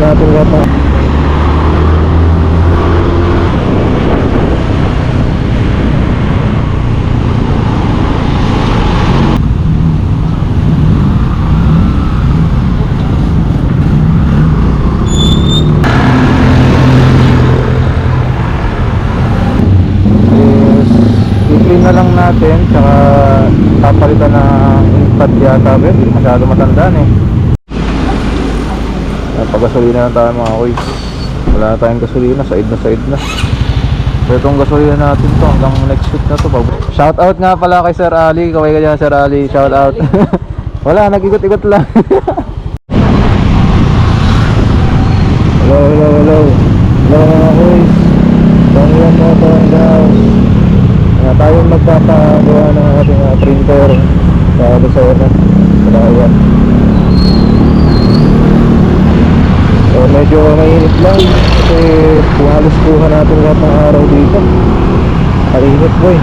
natin lahat na. I-clean na lang natin, tsaka papalitan ng impad yata, hindi masyado matandaan eh. Pagasolina lang tayo mga koys. Wala na tayong gasolina, said na. So itong gasolina natin to hanggang next week na to. Shout out nga pala kay Sir Ali. Kaway ka dyan Sir Ali, shout out. Wala, nag-ikot-ikot lang. Hello mga koys. Pangyan mo ito ang house. Tayong magpapagawa ng ating printer sa Lucena. Salamat. So medyo mainit lang kasi halos kuha natin lahat ng araw dito. Kainit boy.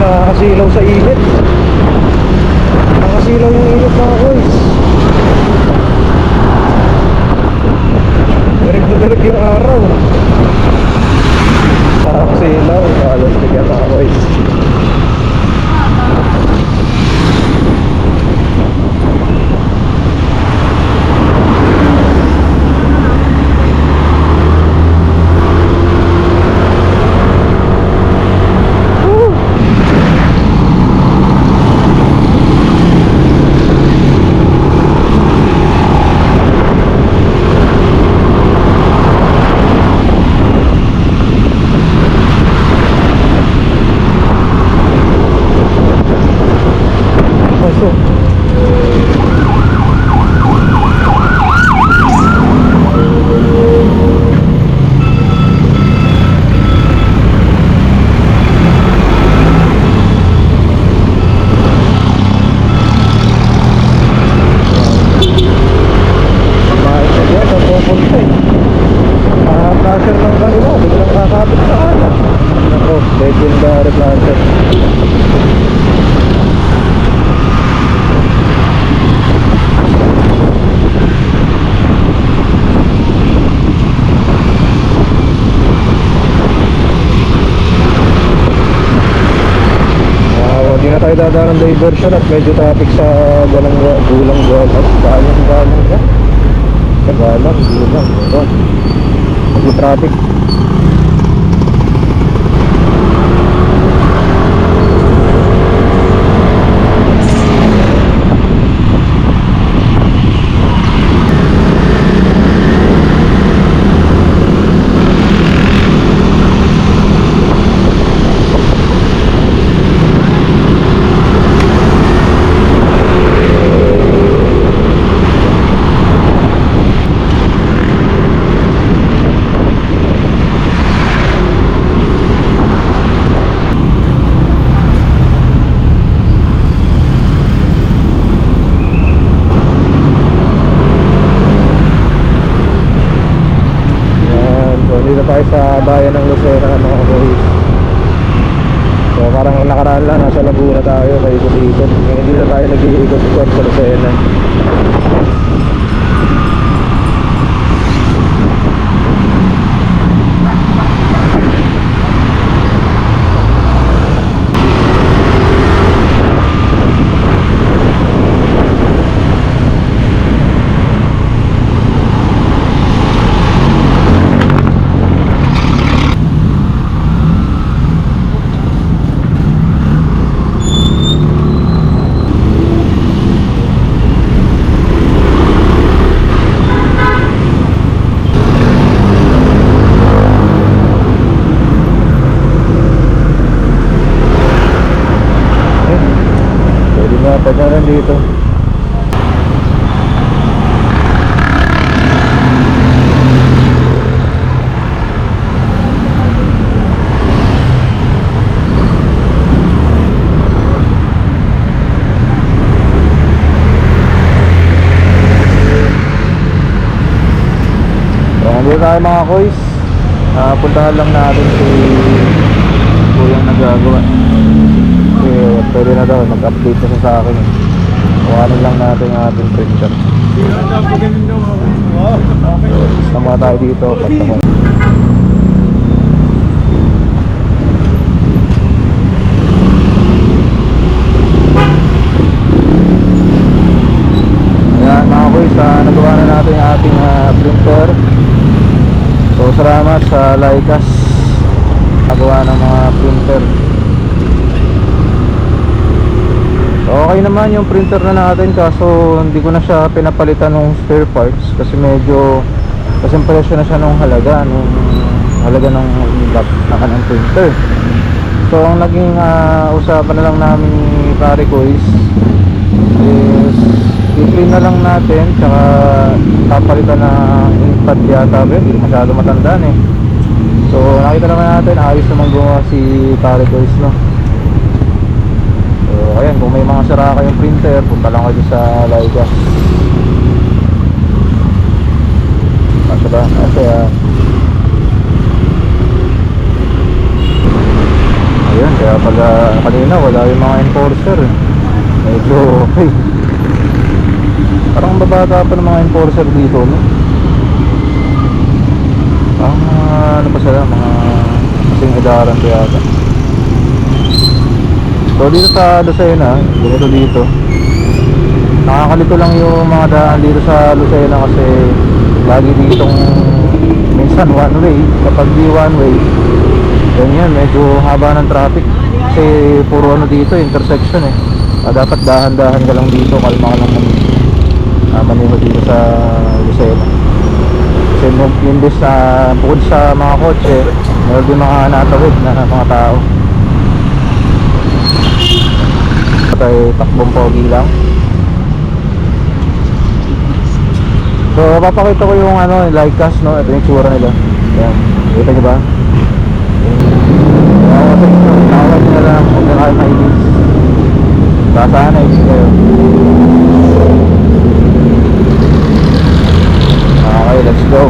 Nakakasilaw sa init. Nakakasilaw yung init mga boys. Direct na direct yung araw. Nakakasilaw. Halos tigyan mga boys. Legendary planter. Hindi na tayo dadaan ng diversion at medyo traffic sa gulang at galang ka. Sa gulang. Medyo traffic. Tayo sa bayan ng Lucena mga boys. So parang nakaraan lang nasa Laguna tayo, paikot-ikot. Hindi na tayo nag-iikot-ikot sa Lucena. Pwede na dito. Nandito tayo mga koys. Puntahan lang natin si Kuyang nagagawa. Kasi pwede na daw, mag-update na siya sa akin. Kuhanin lang natin ang ating printer. Sama tayo dito. Pagtapos. Ayan mga boys, nagawa na natin ang ating printer. So salamat sa Lycas nagawa ng mga printer. So okay naman yung printer na natin, kaso hindi ko na siya pinapalitan ng spare parts kasi medyo kasi presyo na siya nung halaga ng ng printer. So ang naging usapan na lang namin ni pare ko is i-clean na lang natin, tsaka papalitan na inkpad yata, hindi masyado matandaan eh. So nakita naman natin, ayos naman gumawa si pare ko is, no? So ayan, kung may mga sira kayong printer, punta lang kayo sa Lycas. Kasi ba? Kasi ayun, kaya pala kanina wala yung mga enforcer. Medyo okay. Parang babata pa ng mga enforcer dito, no? Ano pa sila, mga kasing edaran ko yata. So dito sa Lucena, ganito dito, nakakalito lang yung mga daan dito sa Lucena kasi lagi ditong minsan one way. Kapag di one way, ganyan, medyo haba ng traffic kasi puro ano dito, intersection eh. Dapat dahan-dahan ka lang dito, kalma ka lang maniho dito sa Lucena. Kasi imbes na bukod sa mga kotse, meron din mga natawid na mga tao. Tayo takbong pogi lang. So papakita ko yung Lycas, no? Ito yung tsura nila. Ayan, kita nyo ba? Tawag nyo na lang kung na kayo maibis. Saan na ibig kayo. Okay, let's go.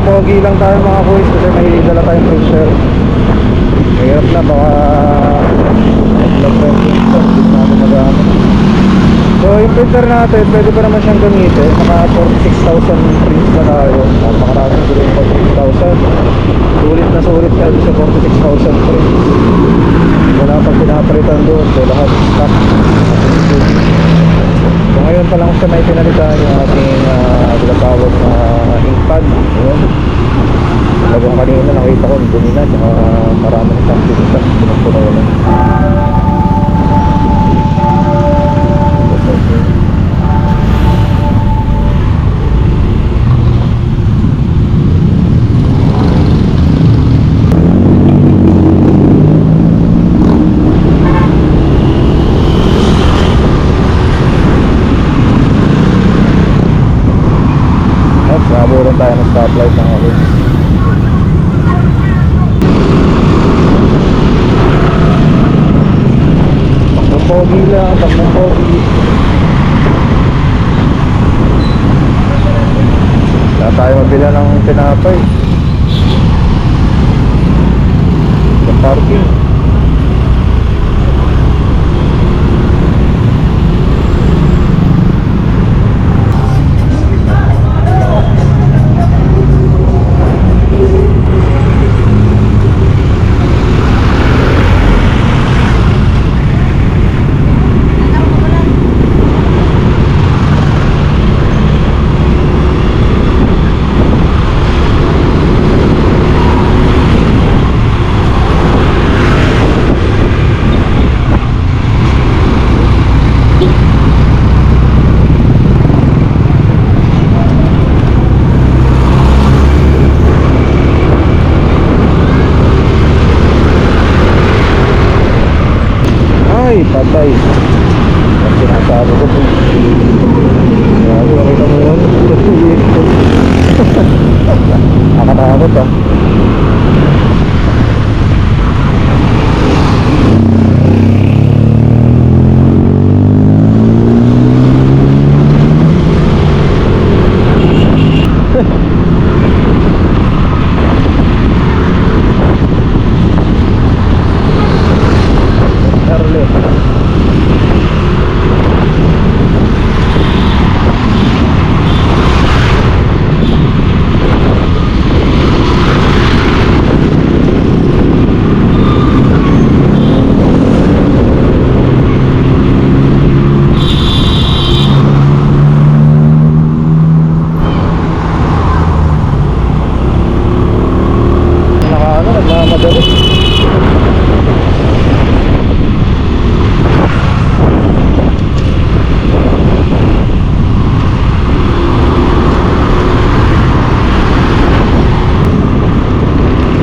Pogi lang tayo mga boys kasi may dala tayong printer. Mahirap na, baka so yung printer natin pwede pa naman siyang gamitin. Naka 46,000 prints na tayo. Napakarami ko yung 46,000. Sulit na sulit tayo sa 46,000 prints. Wala pang pinapalitan doon, so lahat stock. So ngayon pa lang siya may pinalitan yung ating tinatawag na inkpad. Ayan. Talagang kanina nakita ko dumi na, tsaka marami na siyang pinitas, pinagpunaw na. Naburan tayo ng stoplight ng ako. Takbong pogi lang, takbong pogi. Wala tayo mabila ng tinapay sa parking. Ay, patay. Ang sinasabi ko po. Grabe, nakita mo yun? Nakatakot ah. Nagmamadali.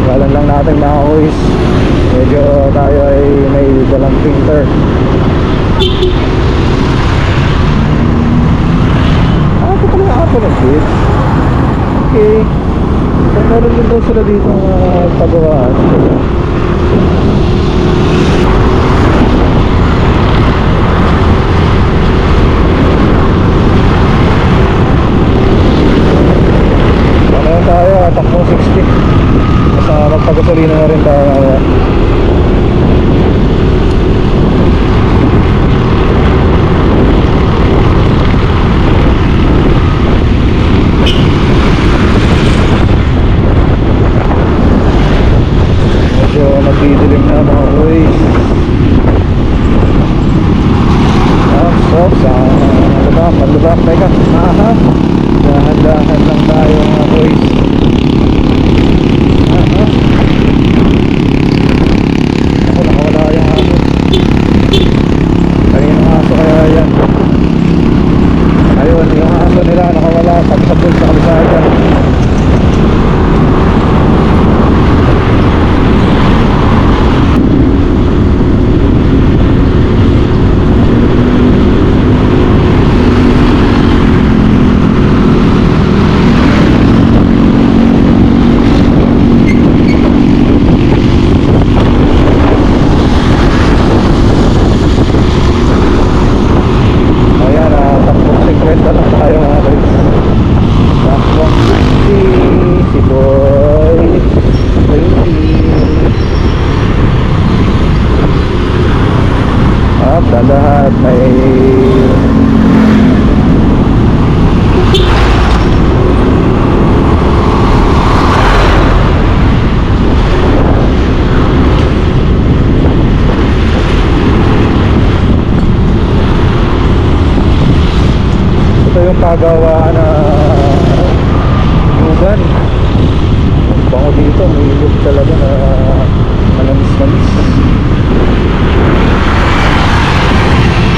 Galan lang natin mga kuys. Medyo tayo ay may dalang printer. Ito pala yung Apple of it. Okay. So, meron din daw sila dito pagawaan. Ano tayo? Takbo 60. Basta magpagasolina na rin tayo. Medyo nagdidilim na mga boys. Malubak, teka. Aha. Dahan-dahan lang tayo mga boys. Aha. Ako, nakawala yung aso. Kaninong aso kaya yan? Ayun, yung aso nila nakawala. Pagsabol sa kabisada. Lahat may ito yung pagawaan na yugan. Bango dito, may look talaga na manamis-namis.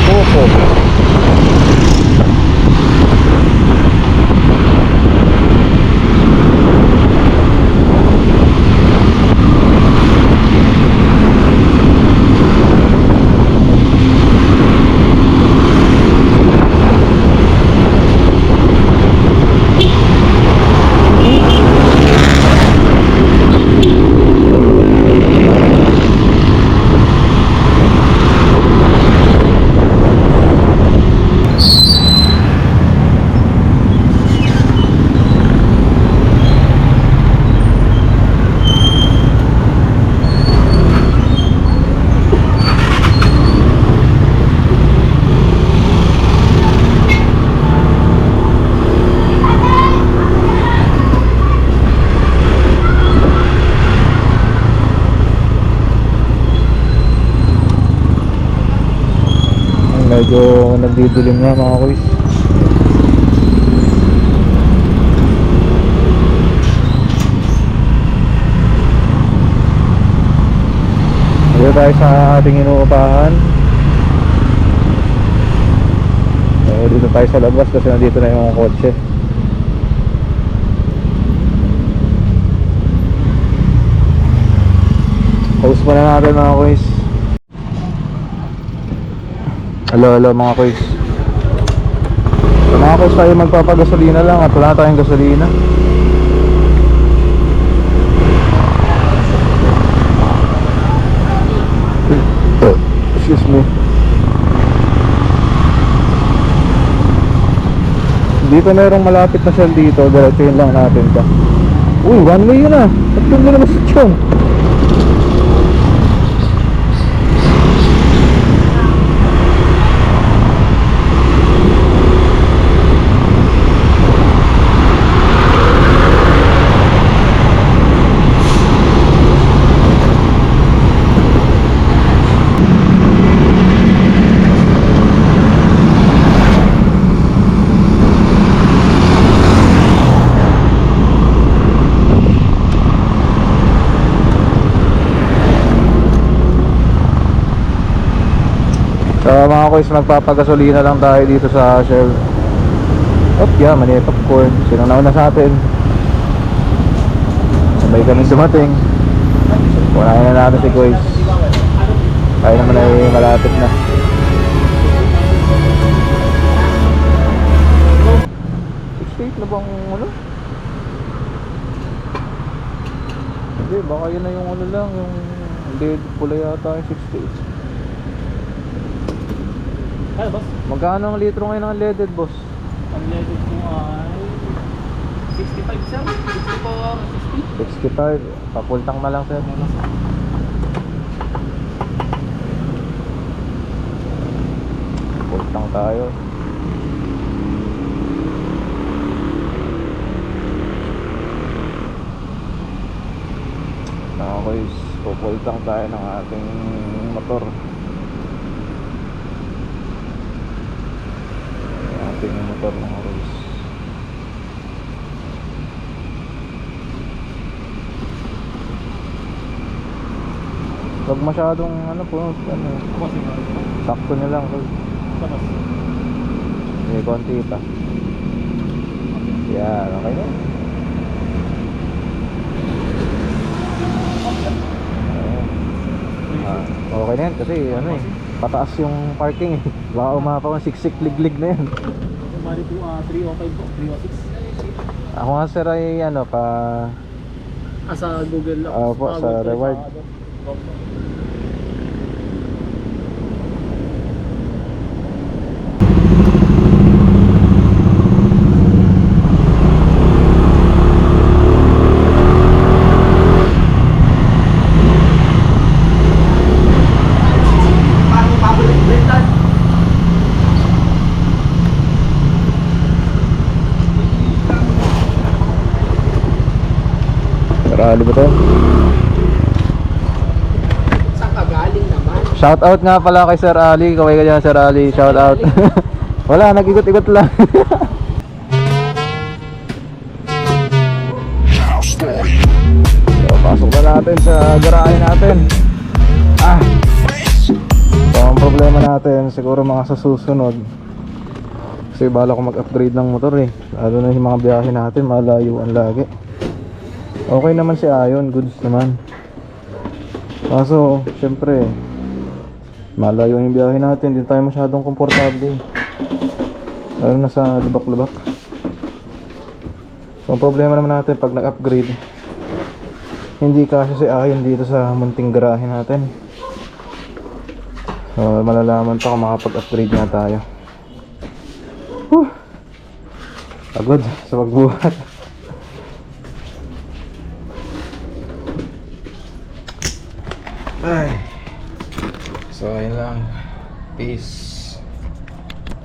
Opo. Medyo nagdidilim nga mga kuys. Dito tayo sa ating inuupahan. So, dito tayo sa labas kasi nandito na yung kotse. Post pa na natin mga kuys. Hello mga koys. So mga koys, tayo magpapagasolina lang at wala tayong gasolina. Excuse me. Dito merong malapit na Shell dito, diretsuhin lang natin ka. Uy, one way yun ah. Tatlong mo naman sa tiyong. So mga koys, magpapagasolina lang tayo dito sa Shell. Yeah, mani popcorn. Sino nauna sa atin? Sabay kami dumating. Kunain na natin si Koys. Tayo naman ay malapit na. State na bang ano? Hindi, baka yun na yung ano lang, yung dead pula yata yung 68. Kaya boss, Magkano ang litro ngayon ng leaded, boss? ang level ko ay 65 sir, 64, 65. Papultang na lang, sir. Pultang tayo. Okay, pupultang tayo ng ating motor. Ating motor mga boys. Huwag masyadong ano po, ano, Boss, sakto nyo lang. boss. May konti pa. Yan, okay na. Okay na yan kasi ano eh, pataas yung parking eh. Baka umapaw ang siksik liglig na yan. Bali po 305 po, 306. Ako nga sir ay ano pa Sa Google lang. po, sa reward. Rally ba to? Saan ka galing naman? Shout out nga pala kay Sir Ali. Kaway ka dyan Sir Ali. Shout out. Wala, nag-ikot-ikot lang. So, pasok na natin sa garahe natin. So, ang problema natin siguro mga sa susunod. Kasi bala ko mag-upgrade ng motor eh. Lalo na yung mga biyahe natin, malayuan lagi. Okay naman si Ayon, goods naman. Kaso, syempre, malayo yung biyahe natin, hindi tayo masyadong komportable. Lalo na sa lubak-lubak. So, ang problema naman natin pag nag-upgrade, hindi kasi si Ayon dito sa munting garahe natin. So, malalaman pa kung makapag-upgrade nga tayo. Pagod sa pagbuhat. Ay. So ayun lang. Peace.